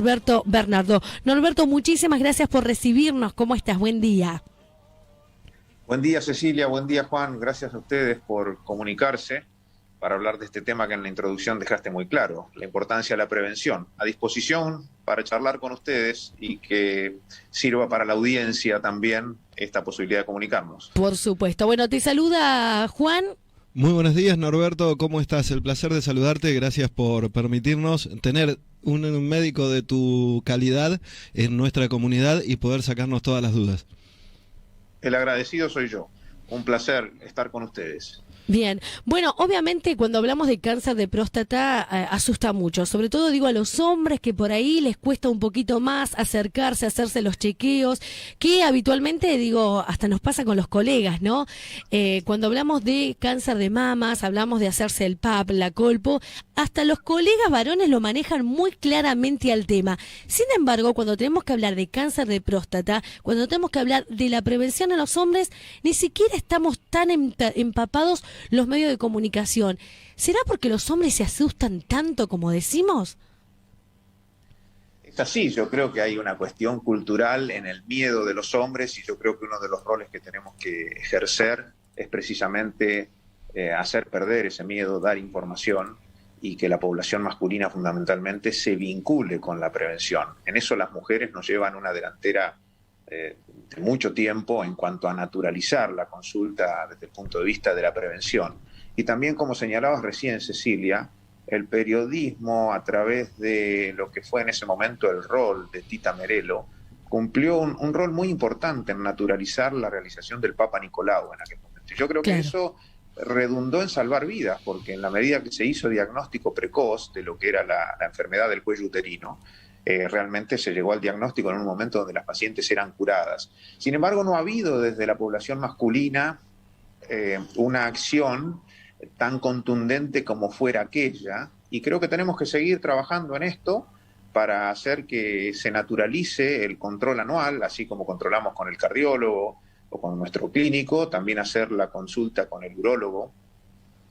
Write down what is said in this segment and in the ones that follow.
Norberto Bernardo. Norberto, muchísimas gracias por recibirnos. ¿Cómo estás? Buen día. Buen día Cecilia, buen día Juan, gracias a ustedes por comunicarse para hablar de este tema que en la introducción dejaste muy claro, la importancia de la prevención. A disposición para charlar con ustedes y que sirva para la audiencia también esta posibilidad de comunicarnos. Por supuesto. Bueno, te saluda Juan. Muy buenos días, Norberto, ¿cómo estás? El placer de saludarte, gracias por permitirnos tener un médico de tu calidad en nuestra comunidad y poder sacarnos todas las dudas. El agradecido soy yo, un placer estar con ustedes. Bien, bueno, obviamente cuando hablamos de cáncer de próstata asusta mucho, sobre todo digo a los hombres que por ahí les cuesta un poquito más acercarse, hacerse los chequeos, que habitualmente digo, hasta nos pasa con los colegas, ¿no? Cuando hablamos de cáncer de mamas, hablamos de hacerse el PAP, la colpo, hasta los colegas varones lo manejan muy claramente al tema. Sin embargo, cuando tenemos que hablar de cáncer de próstata, cuando tenemos que hablar de la prevención en los hombres, ni siquiera estamos tan empapados los medios de comunicación. ¿Será porque los hombres se asustan tanto como decimos? Es así, yo creo que hay una cuestión cultural en el miedo de los hombres y yo creo que uno de los roles que tenemos que ejercer es precisamente hacer perder ese miedo, dar información y que la población masculina fundamentalmente se vincule con la prevención. En eso las mujeres nos llevan una delantera de mucho tiempo en cuanto a naturalizar la consulta desde el punto de vista de la prevención. Y también, como señalabas recién, Cecilia, el periodismo, a través de lo que fue en ese momento el rol de Tita Merello, cumplió un rol muy importante en naturalizar la realización del Papa Nicolau en aquel momento. Yo creo que eso redundó en salvar vidas, porque en la medida que se hizo diagnóstico precoz de lo que era la enfermedad del cuello uterino, realmente se llegó al diagnóstico en un momento donde las pacientes eran curadas. Sin embargo, no ha habido desde la población masculina una acción tan contundente como fuera aquella, y creo que tenemos que seguir trabajando en esto para hacer que se naturalice el control anual, así como controlamos con el cardiólogo o con nuestro clínico, también hacer la consulta con el urólogo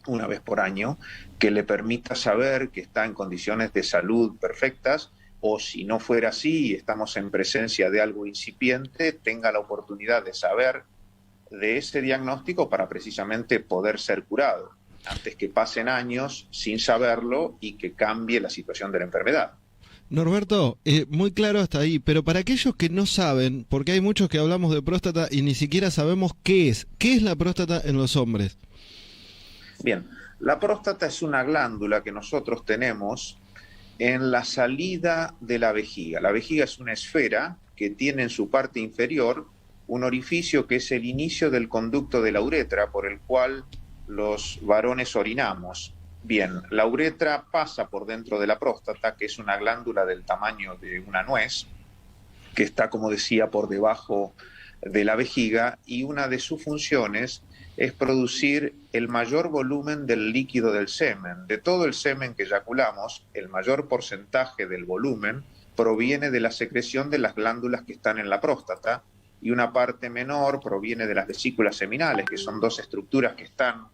una vez por año, que le permita saber que está en condiciones de salud perfectas, o si no fuera así, estamos en presencia de algo incipiente, tenga la oportunidad de saber de ese diagnóstico para precisamente poder ser curado, antes que pasen años sin saberlo y que cambie la situación de la enfermedad. Norberto, muy claro hasta ahí, pero para aquellos que no saben, porque hay muchos que hablamos de próstata y ni siquiera sabemos qué es la próstata en los hombres. Bien, la próstata es una glándula que nosotros tenemos en la salida de la vejiga. La vejiga es una esfera que tiene en su parte inferior un orificio que es el inicio del conducto de la uretra por el cual los varones orinamos. Bien, la uretra pasa por dentro de la próstata, que es una glándula del tamaño de una nuez, que está, como decía, por debajo de la vejiga, y una de sus funciones es producir el mayor volumen del líquido del semen. De todo el semen que eyaculamos, el mayor porcentaje del volumen proviene de la secreción de las glándulas que están en la próstata, y una parte menor proviene de las vesículas seminales, que son dos estructuras que están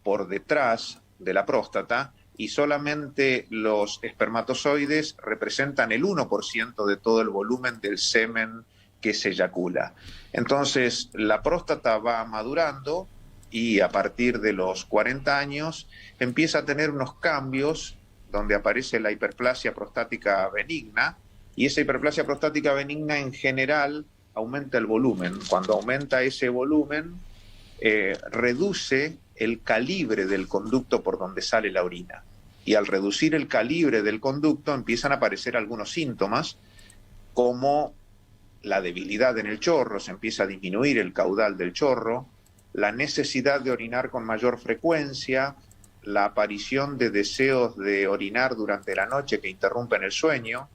por detrás de la próstata, y solamente los espermatozoides representan el 1% de todo el volumen del semen que se eyacula. Entonces, la próstata va madurando y a partir de los 40 años empieza a tener unos cambios donde aparece la hiperplasia prostática benigna, y esa hiperplasia prostática benigna en general aumenta el volumen. Cuando aumenta ese volumen, reduce el calibre del conducto por donde sale la orina. Y al reducir el calibre del conducto empiezan a aparecer algunos síntomas como la debilidad en el chorro, se empieza a disminuir el caudal del chorro, la necesidad de orinar con mayor frecuencia, la aparición de deseos de orinar durante la noche que interrumpen el sueño,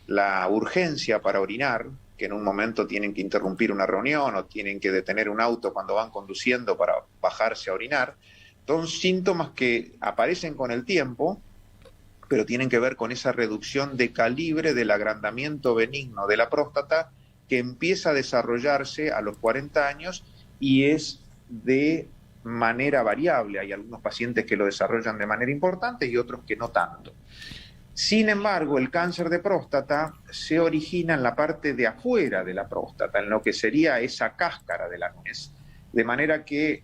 la urgencia para orinar, que en un momento tienen que interrumpir una reunión o tienen que detener un auto cuando van conduciendo para bajarse a orinar. Son síntomas que aparecen con el tiempo, pero tienen que ver con esa reducción de calibre del agrandamiento benigno de la próstata que empieza a desarrollarse a los 40 años y es de manera variable. Hay algunos pacientes que lo desarrollan de manera importante y otros que no tanto. Sin embargo, el cáncer de próstata se origina en la parte de afuera de la próstata, en lo que sería esa cáscara de la nuez. De manera que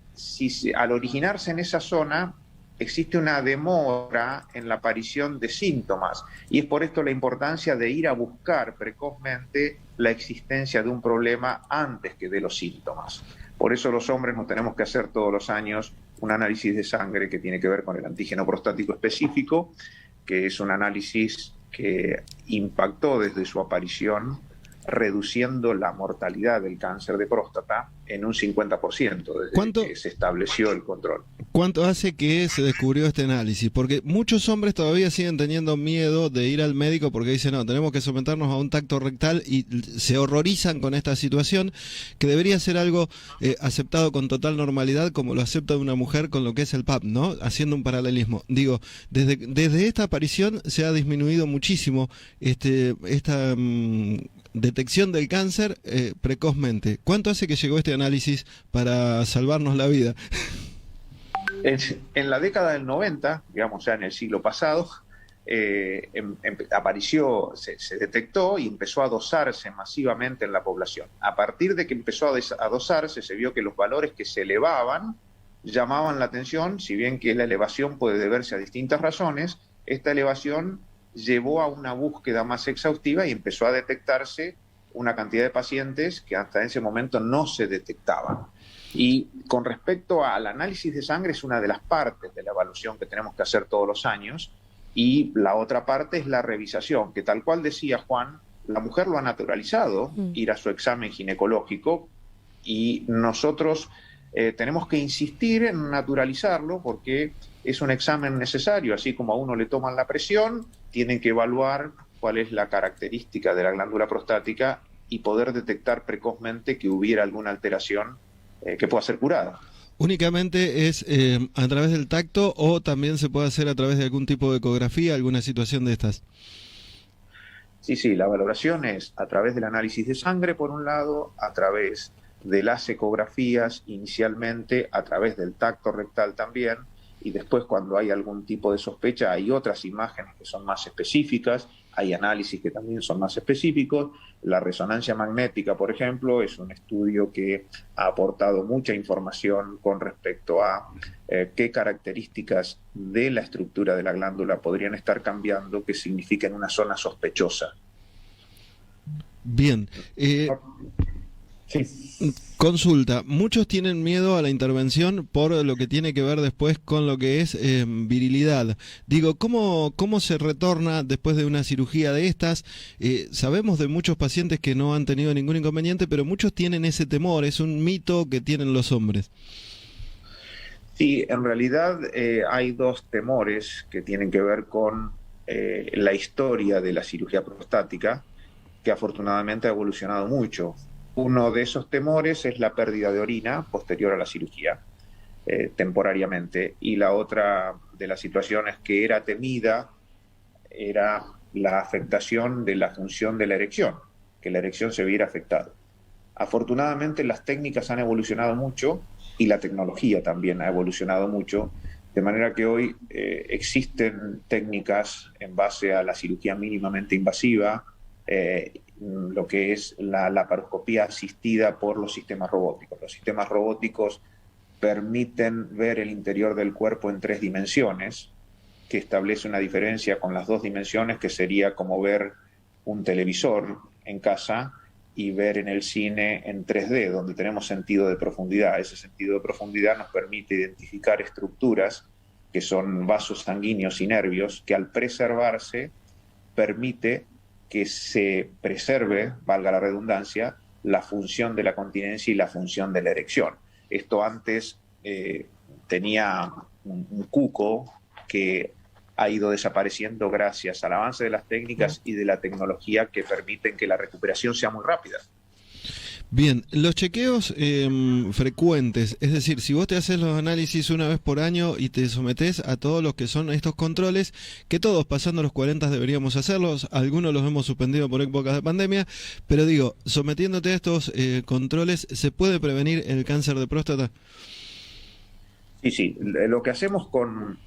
al originarse en esa zona, existe una demora en la aparición de síntomas. Y es por esto la importancia de ir a buscar precozmente la existencia de un problema antes que de los síntomas. Por eso los hombres nos tenemos que hacer todos los años un análisis de sangre que tiene que ver con el antígeno prostático específico, que es un análisis que impactó desde su aparición, reduciendo la mortalidad del cáncer de próstata en un 50% desde que se estableció el control. ¿Cuánto hace que se descubrió este análisis? Porque muchos hombres todavía siguen teniendo miedo de ir al médico porque dicen, no, tenemos que someternos a un tacto rectal, y se horrorizan con esta situación, que debería ser algo aceptado con total normalidad, como lo acepta una mujer con lo que es el PAP, ¿no? Haciendo un paralelismo. Digo, desde esta aparición se ha disminuido muchísimo esta detección del cáncer precozmente. ¿Cuánto hace que llegó este análisis para salvarnos la vida? En la década del 90, digamos ya en el siglo pasado, apareció, se detectó y empezó a dosarse masivamente en la población. A partir de que empezó a dosarse, se vio que los valores que se elevaban llamaban la atención, si bien que la elevación puede deberse a distintas razones. Esta elevación llevó a una búsqueda más exhaustiva y empezó a detectarse una cantidad de pacientes que hasta ese momento no se detectaban. Y con respecto al análisis de sangre, es una de las partes de la evaluación que tenemos que hacer todos los años, y la otra parte es la revisación, que tal cual decía Juan, la mujer lo ha naturalizado, ir a su examen ginecológico, y nosotros tenemos que insistir en naturalizarlo porque es un examen necesario. Así como a uno le toman la presión, tienen que evaluar cuál es la característica de la glándula prostática y poder detectar precozmente que hubiera alguna alteración que pueda ser curada. ¿Únicamente es a través del tacto o también se puede hacer a través de algún tipo de ecografía, alguna situación de estas? Sí, la valoración es a través del análisis de sangre, por un lado, a través de las ecografías inicialmente, a través del tacto rectal también, y después cuando hay algún tipo de sospecha hay otras imágenes que son más específicas, hay análisis que también son más específicos. La resonancia magnética, por ejemplo, es un estudio que ha aportado mucha información con respecto a qué características de la estructura de la glándula podrían estar cambiando que signifiquen una zona sospechosa. Bien. Sí. Consulta, muchos tienen miedo a la intervención por lo que tiene que ver después con lo que es virilidad. Digo, ¿cómo se retorna después de una cirugía de estas? Sabemos de muchos pacientes que no han tenido ningún inconveniente, pero muchos tienen ese temor, es un mito que tienen los hombres. Sí, en realidad hay dos temores que tienen que ver con la historia de la cirugía prostática, que afortunadamente ha evolucionado mucho. Uno de esos temores es la pérdida de orina posterior a la cirugía, temporariamente, y la otra de las situaciones que era temida era la afectación de la función de la erección, que la erección se viera afectada. Afortunadamente las técnicas han evolucionado mucho y la tecnología también ha evolucionado mucho, de manera que hoy existen técnicas en base a la cirugía mínimamente invasiva, lo que es la laparoscopía asistida por los sistemas robóticos. Los sistemas robóticos permiten ver el interior del cuerpo en 3 dimensiones, que establece una diferencia con las 2 dimensiones, que sería como ver un televisor en casa y ver en el cine en 3D, donde tenemos sentido de profundidad. Ese sentido de profundidad nos permite identificar estructuras que son vasos sanguíneos y nervios, que al preservarse permite que se preserve, valga la redundancia, la función de la continencia y la función de la erección. Esto antes tenía un cuco que ha ido desapareciendo gracias al avance de las técnicas y de la tecnología que permiten que la recuperación sea muy rápida. Bien, los chequeos frecuentes, es decir, si vos te haces los análisis una vez por año y te sometés a todos los que son estos controles, que todos pasando los 40 deberíamos hacerlos, algunos los hemos suspendido por épocas de pandemia, pero digo, sometiéndote a estos controles, ¿se puede prevenir el cáncer de próstata? Sí, lo que hacemos con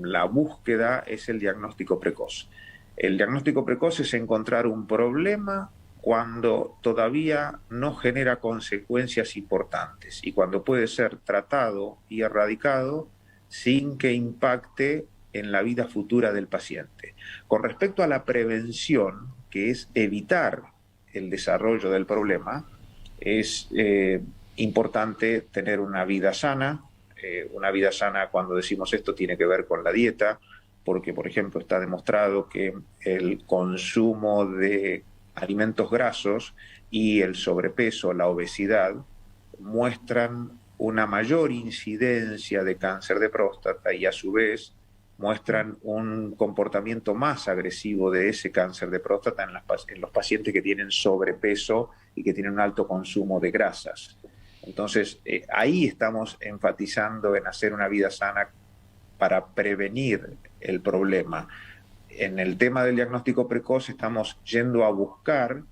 la búsqueda es el diagnóstico precoz. El diagnóstico precoz es encontrar un problema cuando todavía no genera consecuencias importantes y cuando puede ser tratado y erradicado sin que impacte en la vida futura del paciente. Con respecto a la prevención, que es evitar el desarrollo del problema, es importante tener una vida sana. Una vida sana, cuando decimos esto, tiene que ver con la dieta, porque, por ejemplo, está demostrado que el consumo de alimentos grasos y el sobrepeso, la obesidad, muestran una mayor incidencia de cáncer de próstata y a su vez muestran un comportamiento más agresivo de ese cáncer de próstata en los pacientes que tienen sobrepeso y que tienen un alto consumo de grasas. Entonces, ahí estamos enfatizando en hacer una vida sana para prevenir el problema. En el tema del diagnóstico precoz estamos yendo a buscar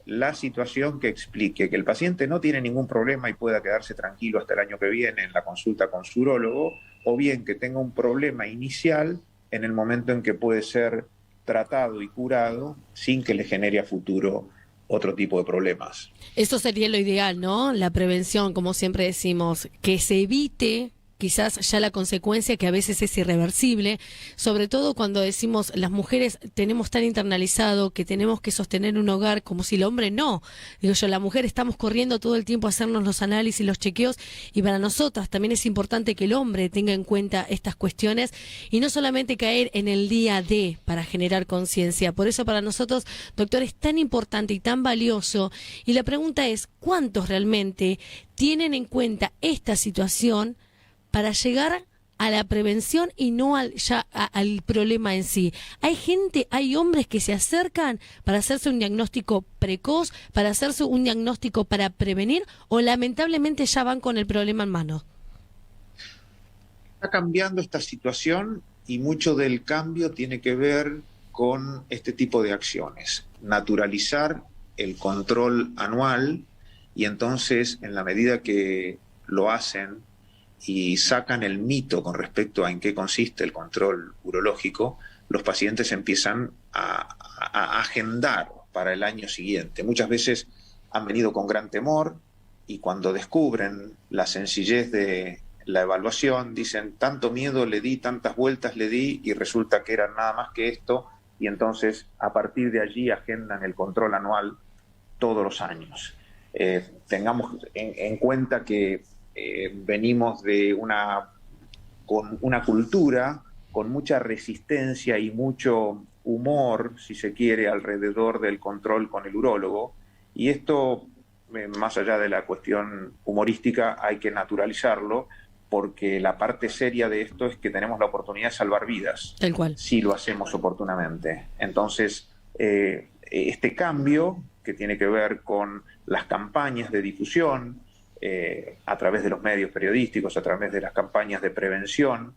la situación que explique que el paciente no tiene ningún problema y pueda quedarse tranquilo hasta el año que viene en la consulta con su urólogo, o bien que tenga un problema inicial en el momento en que puede ser tratado y curado sin que le genere a futuro otro tipo de problemas. Eso sería lo ideal, ¿no? La prevención, como siempre decimos, que se evite quizás ya la consecuencia que a veces es irreversible, sobre todo cuando decimos las mujeres tenemos tan internalizado que tenemos que sostener un hogar como si el hombre no. Digo yo, la mujer estamos corriendo todo el tiempo a hacernos los análisis, los chequeos, y para nosotras también es importante que el hombre tenga en cuenta estas cuestiones y no solamente caer en el día de para generar conciencia. Por eso para nosotros, doctor, es tan importante y tan valioso, y la pregunta es, ¿cuántos realmente tienen en cuenta esta situación para llegar a la prevención y no al problema en sí? Hay gente, hay hombres que se acercan para hacerse un diagnóstico precoz, para hacerse un diagnóstico para prevenir, o lamentablemente ya van con el problema en mano. Está cambiando esta situación y mucho del cambio tiene que ver con este tipo de acciones. Naturalizar el control anual, y entonces en la medida que lo hacen y sacan el mito con respecto a en qué consiste el control urológico, los pacientes empiezan a agendar para el año siguiente. Muchas veces han venido con gran temor y cuando descubren la sencillez de la evaluación, dicen, tanto miedo le di, tantas vueltas le di y resulta que era nada más que esto, y entonces a partir de allí agendan el control anual todos los años. Tengamos en cuenta que venimos de con una cultura con mucha resistencia y mucho humor, si se quiere, alrededor del control con el urólogo, y esto, más allá de la cuestión humorística, hay que naturalizarlo, porque la parte seria de esto es que tenemos la oportunidad de salvar vidas, tal cual, si lo hacemos oportunamente. Entonces, este cambio que tiene que ver con las campañas de difusión, a través de los medios periodísticos, a través de las campañas de prevención.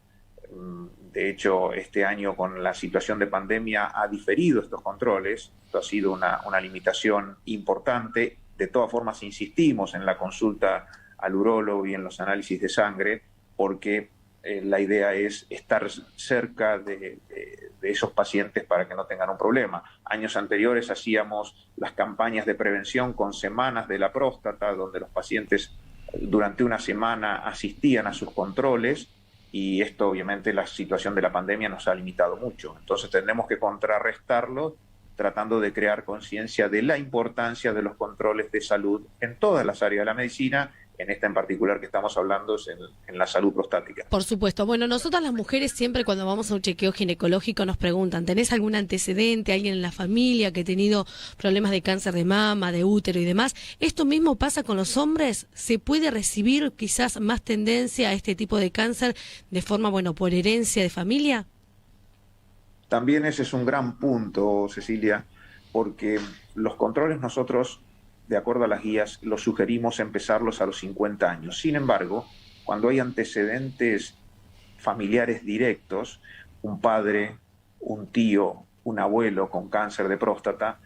De hecho, este año con la situación de pandemia ha diferido estos controles. Esto ha sido una limitación importante. De todas formas, insistimos en la consulta al urólogo y en los análisis de sangre, porque la idea es estar cerca de esos pacientes para que no tengan un problema. Años anteriores hacíamos las campañas de prevención con semanas de la próstata, donde los pacientes durante una semana asistían a sus controles, y esto obviamente la situación de la pandemia nos ha limitado mucho. Entonces tenemos que contrarrestarlo tratando de crear conciencia de la importancia de los controles de salud en todas las áreas de la medicina. En esta en particular que estamos hablando es en la salud prostática. Por supuesto. Bueno, nosotras las mujeres siempre cuando vamos a un chequeo ginecológico nos preguntan, ¿tenés algún antecedente, alguien en la familia que ha tenido problemas de cáncer de mama, de útero y demás? ¿Esto mismo pasa con los hombres? ¿Se puede recibir quizás más tendencia a este tipo de cáncer de forma, por herencia de familia? También ese es un gran punto, Cecilia, porque los controles nosotros, de acuerdo a las guías, los sugerimos empezarlos a los 50 años. Sin embargo, cuando hay antecedentes familiares directos, un padre, un tío, un abuelo con cáncer de próstata,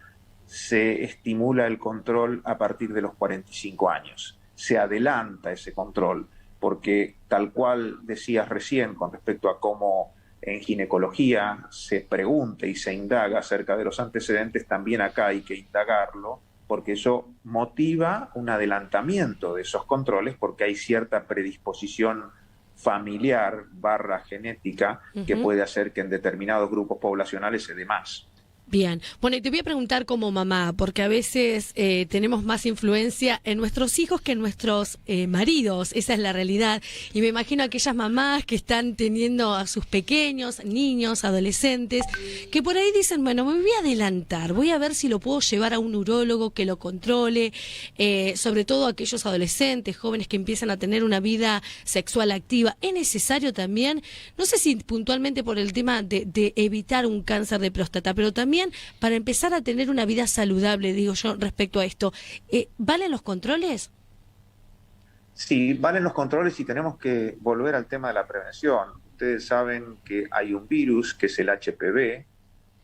se estimula el control a partir de los 45 años. Se adelanta ese control, porque tal cual decías recién con respecto a cómo en ginecología se pregunte y se indaga acerca de los antecedentes, también acá hay que indagarlo, porque eso motiva un adelantamiento de esos controles, porque hay cierta predisposición familiar / genética que puede hacer que en determinados grupos poblacionales se dé más. Bien, bueno, y te voy a preguntar como mamá, porque a veces tenemos más influencia en nuestros hijos que en nuestros maridos, esa es la realidad. Y me imagino aquellas mamás que están teniendo a sus pequeños, niños, adolescentes, que por ahí dicen, bueno, me voy a adelantar, voy a ver si lo puedo llevar a un urólogo que lo controle, sobre todo aquellos adolescentes, jóvenes que empiezan a tener una vida sexual activa. Es necesario también, no sé si puntualmente por el tema de evitar un cáncer de próstata, pero también para empezar a tener una vida saludable, digo yo, respecto a esto. ¿Valen los controles? Sí, valen los controles y tenemos que volver al tema de la prevención. Ustedes saben que hay un virus, que es el HPV,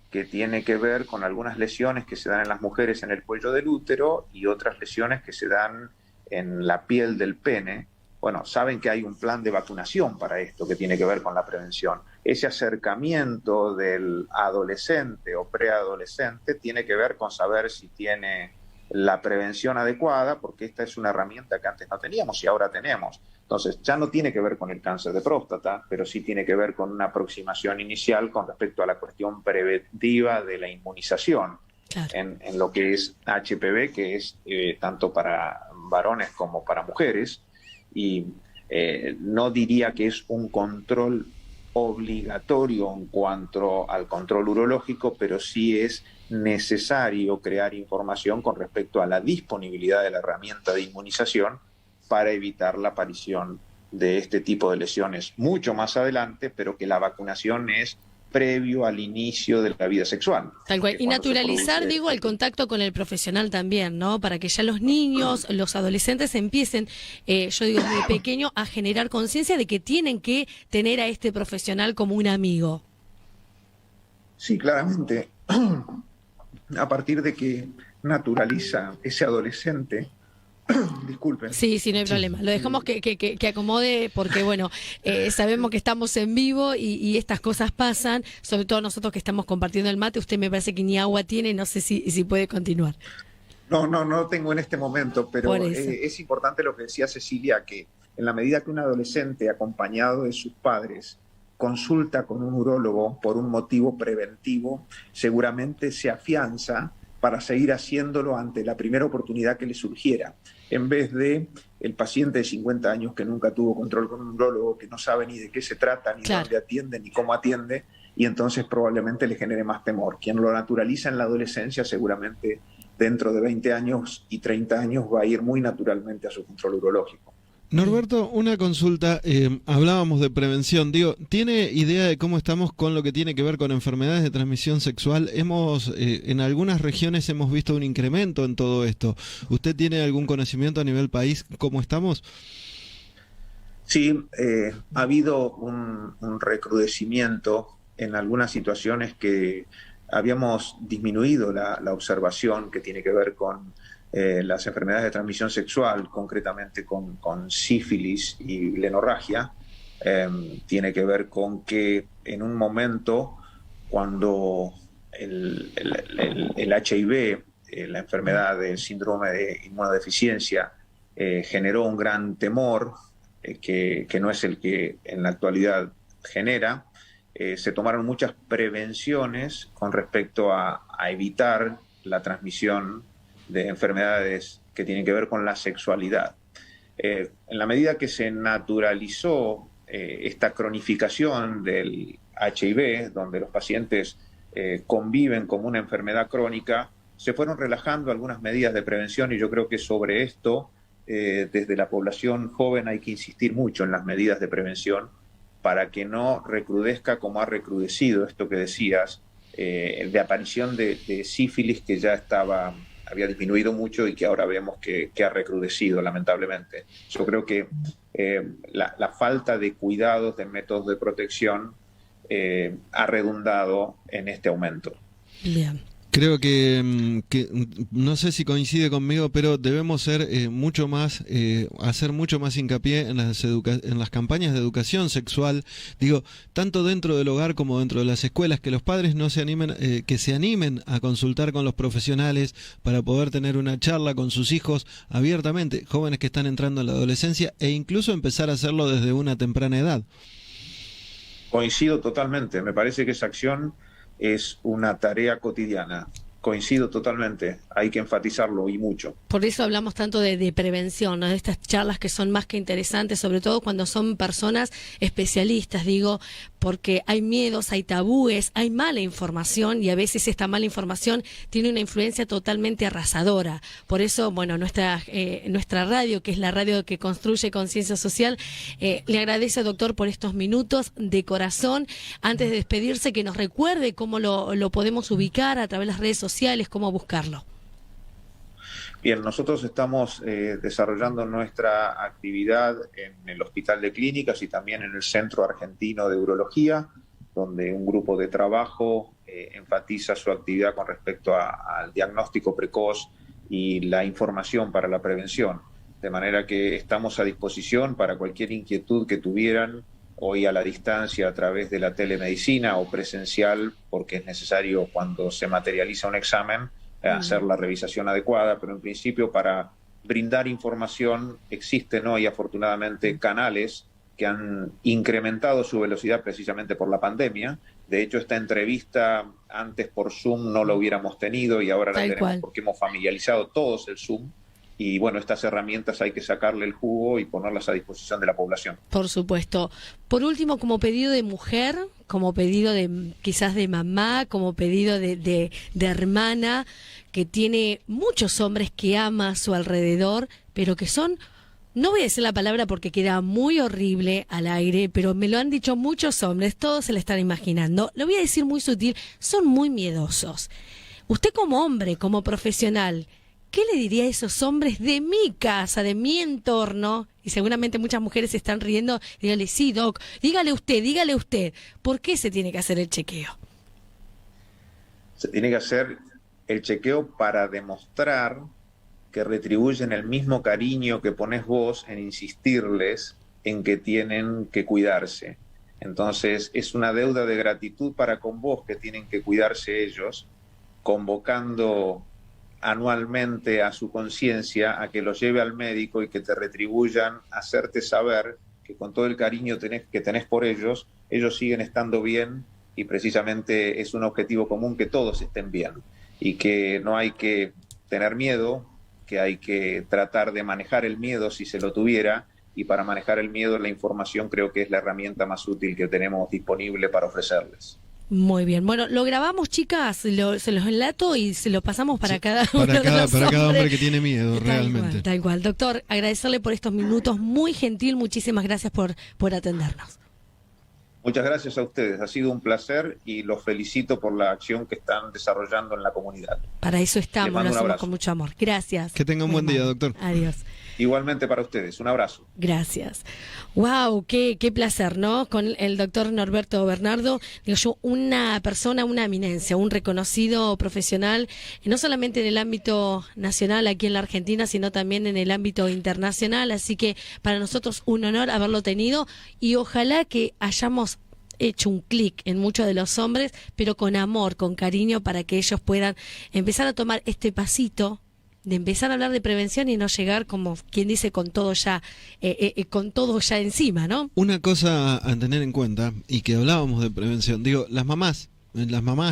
que tiene que ver con algunas lesiones que se dan en las mujeres en el cuello del útero y otras lesiones que se dan en la piel del pene. Bueno, saben que hay un plan de vacunación para esto que tiene que ver con la prevención. Ese acercamiento del adolescente o preadolescente tiene que ver con saber si tiene la prevención adecuada, porque esta es una herramienta que antes no teníamos y ahora tenemos. Entonces, ya no tiene que ver con el cáncer de próstata, pero sí tiene que ver con una aproximación inicial con respecto a la cuestión preventiva de la inmunización. Claro. En lo que es HPV, que es tanto para varones como para mujeres. Y no diría que es un control obligatorio en cuanto al control urológico, pero sí es necesario crear información con respecto a la disponibilidad de la herramienta de inmunización para evitar la aparición de este tipo de lesiones mucho más adelante, pero que la vacunación es previo al inicio de la vida sexual. Tal cual. Y naturalizar, digo, el contacto con el profesional también, ¿no? Para que ya los niños, los adolescentes empiecen, yo digo, desde pequeño, a generar conciencia de que tienen que tener a este profesional como un amigo. Sí, claramente. A partir de que naturaliza ese adolescente, disculpen. Sí, no hay problema. Lo dejamos que acomode porque, bueno, sabemos que estamos en vivo y estas cosas pasan, sobre todo nosotros que estamos compartiendo el mate. Usted me parece que ni agua tiene, no sé si puede continuar. No tengo en este momento, pero es importante lo que decía Cecilia, que en la medida que un adolescente acompañado de sus padres consulta con un urólogo por un motivo preventivo, seguramente se afianza para seguir haciéndolo ante la primera oportunidad que le surgiera, en vez de el paciente de 50 años que nunca tuvo control con un urólogo, que no sabe ni de qué se trata, ni dónde atiende, ni cómo atiende, y entonces probablemente le genere más temor. Quien lo naturaliza en la adolescencia seguramente dentro de 20 años y 30 años va a ir muy naturalmente a su control urológico. Norberto, una consulta, hablábamos de prevención, ¿tiene idea de cómo estamos con lo que tiene que ver con enfermedades de transmisión sexual? En algunas regiones hemos visto un incremento en todo esto. ¿Usted tiene algún conocimiento a nivel país cómo estamos? Sí, ha habido un recrudecimiento en algunas situaciones que habíamos disminuido la observación que tiene que ver con las enfermedades de transmisión sexual, concretamente con sífilis y lenorragia. Tiene que ver con que en un momento cuando el HIV, la enfermedad del síndrome de inmunodeficiencia, generó un gran temor, que no es el que en la actualidad genera, se tomaron muchas prevenciones con respecto a evitar la transmisión de enfermedades que tienen que ver con la sexualidad. En la medida que se naturalizó esta cronificación del HIV, donde los pacientes conviven como una enfermedad crónica, se fueron relajando algunas medidas de prevención y yo creo que sobre esto, desde la población joven hay que insistir mucho en las medidas de prevención para que no recrudezca como ha recrudecido esto que decías, de aparición de sífilis que ya había disminuido mucho y que ahora vemos que ha recrudecido, lamentablemente. Yo creo que la falta de cuidados, de métodos de protección, ha redundado en este aumento. Bien. Creo que no sé si coincide conmigo, pero debemos ser mucho más, hacer mucho más hincapié en las campañas de educación sexual, digo, tanto dentro del hogar como dentro de las escuelas, que los padres no se animen, que se animen a consultar con los profesionales para poder tener una charla con sus hijos abiertamente, jóvenes que están entrando en la adolescencia, e incluso empezar a hacerlo desde una temprana edad. Coincido totalmente, me parece que esa acción es una tarea cotidiana. Coincido totalmente, hay que enfatizarlo y mucho. Por eso hablamos tanto de prevención, ¿no? De estas charlas que son más que interesantes, sobre todo cuando son personas especialistas, digo, porque hay miedos, hay tabúes, hay mala información y a veces esta mala información tiene una influencia totalmente arrasadora. Por eso, bueno, nuestra radio, que es la radio que construye conciencia social, le agradece, doctor, por estos minutos de corazón. Antes de despedirse, que nos recuerde cómo lo podemos ubicar a través de las redes sociales, cómo buscarlo. Bien, nosotros estamos desarrollando nuestra actividad en el Hospital de Clínicas y también en el Centro Argentino de Urología, donde un grupo de trabajo enfatiza su actividad con respecto al diagnóstico precoz y la información para la prevención. De manera que estamos a disposición para cualquier inquietud que tuvieran, hoy a la distancia a través de la telemedicina o presencial, porque es necesario cuando se materializa un examen hacer la revisación adecuada, pero en principio para brindar información existen hoy afortunadamente canales que han incrementado su velocidad precisamente por la pandemia. De hecho, esta entrevista antes por Zoom no la hubiéramos tenido y ahora la tenemos porque hemos familiarizado todos el Zoom. Y bueno, estas herramientas hay que sacarle el jugo y ponerlas a disposición de la población. Por supuesto. Por último, como pedido de mujer, como pedido de quizás de mamá, como pedido de hermana, que tiene muchos hombres que ama a su alrededor, pero que son, no voy a decir la palabra porque queda muy horrible al aire, pero me lo han dicho muchos hombres, todos se le están imaginando, lo voy a decir muy sutil, son muy miedosos. Usted como hombre, como profesional, ¿qué le diría a esos hombres de mi casa, de mi entorno? Y seguramente muchas mujeres se están riendo. Dígale, sí, doc, dígale usted. ¿Por qué se tiene que hacer el chequeo? Se tiene que hacer el chequeo para demostrar que retribuyen el mismo cariño que pones vos en insistirles en que tienen que cuidarse. Entonces, es una deuda de gratitud para con vos que tienen que cuidarse ellos, convocando anualmente a su conciencia a que los lleve al médico y que te retribuyan, hacerte saber que con todo el cariño que tenés por ellos siguen estando bien y precisamente es un objetivo común que todos estén bien y que no hay que tener miedo, que hay que tratar de manejar el miedo si se lo tuviera, y para manejar el miedo la información creo que es la herramienta más útil que tenemos disponible para ofrecerles. Muy bien. Bueno, lo grabamos, chicas, se los enlato y se lo pasamos para cada uno para cada hombre que tiene miedo, realmente. Tal cual. Doctor, agradecerle por estos minutos, muy gentil, muchísimas gracias por atendernos. Muchas gracias a ustedes, ha sido un placer y los felicito por la acción que están desarrollando en la comunidad. Para eso estamos, lo hacemos con mucho amor. Gracias. Que tenga un buen día, doctor. Adiós. Igualmente para ustedes, un abrazo. Gracias. Wow, qué placer, ¿no? Con el doctor Norberto Bernardo, digo yo, una persona, una eminencia, un reconocido profesional, no solamente en el ámbito nacional aquí en la Argentina, sino también en el ámbito internacional, así que para nosotros un honor haberlo tenido y ojalá que hayamos hecho un clic en muchos de los hombres, pero con amor, con cariño, para que ellos puedan empezar a tomar este pasito de empezar a hablar de prevención y no llegar, como quien dice, con todo ya encima, ¿no? Una cosa a tener en cuenta, y que hablábamos de prevención, digo, las mamás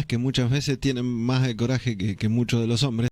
que muchas veces tienen más de coraje que muchos de los hombres,